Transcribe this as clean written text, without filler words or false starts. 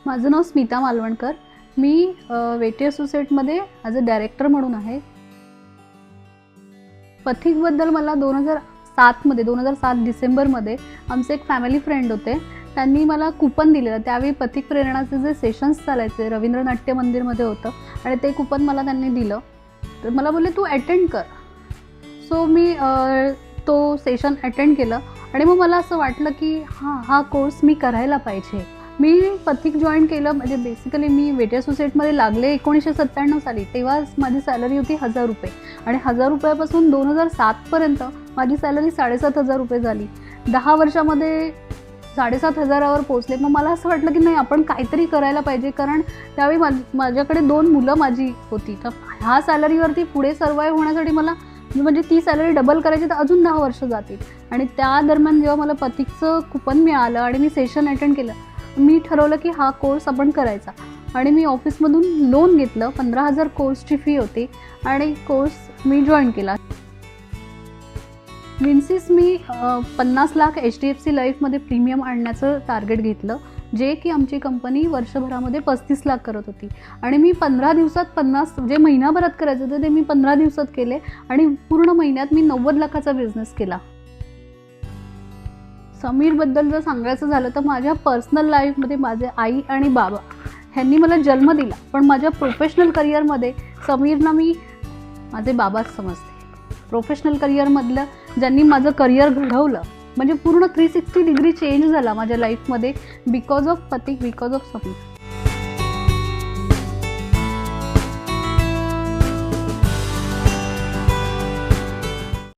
माझं नाव स्मिता मालवणकर. मी वेटी असोसिएटमध्ये as a director म्हणून आहे. पथिकबद्दल मला 2007 डिसेंबरमध्ये आमचे एक फॅमिली फ्रेंड होते, त्यांनी मला कुपन दिलेलं. त्यावेळी पथिक प्रेरणाचे जे सेशन्स चालायचे रवींद्र नाट्य मंदिरमध्ये होतं आणि ते कुपन मला त्यांनी दिलं. तर मला बोलले तू अटेंड कर. सो मी तो सेशन अटेंड केलं आणि मग मला असं वाटलं की हा कोर्स मी करायला पाहिजे. मी पथिक जॉईन केलं. म्हणजे बेसिकली मी वेटी असोसिएटमध्ये लागले 1997 साली. तेव्हा माझी सॅलरी होती 1000 रुपये आणि 1000 रुपयापासून 2007पर्यंत माझी सॅलरी 7500 रुपये झाली. 10 वर्षामध्ये 7500वर पोचले. मग मला असं वाटलं की नाही, आपण काहीतरी करायला पाहिजे. कारण त्यावेळी माझ्याकडे 2 मुलं माझी होती. तर ह्या सॅलरीवरती पुढे सर्वाईव्ह होण्यासाठी मला म्हणजे ती सॅलरी डबल करायची तर अजून 10 वर्ष जातील. आणि त्या दरम्यान जेव्हा मला पथिकचं कुपन मिळालं आणि मी सेशन अटेंड केलं, मी ठरवलं की हा कोर्स आपण करायचा. आणि मी ऑफिसमधून लोन घेतलं. 15,000 कोर्सची फी होती आणि कोर्स मी जॉईन केला. विन्सिस मी 50 लाख HDFC लाईफमध्ये प्रीमियम आणण्याचं टार्गेट घेतलं, जे की आमची कंपनी वर्षभरामध्ये 35 लाख करत होती. आणि मी 15 दिवसात 50 जे महिनाभरात करायचं होतं ते मी 15 दिवसात केले आणि पूर्ण महिन्यात मी 90 लाखाचा बिझनेस केला. समीरबद्दल जर सांगायचं झालं तर माझ्या पर्सनल लाईफमध्ये माझे आई आणि बाबा ह्यांनी मला जन्म दिला, पण माझ्या प्रोफेशनल करिअरमध्ये समीरना मी माझे बाबाच समजते. प्रोफेशनल करिअरमधलं ज्यांनी माझं करिअर घडवलं, म्हणजे पूर्ण 360 डिग्री चेंज झाला माझ्या लाईफमध्ये बिकॉज ऑफ पथिक, बिकॉज ऑफ समीर.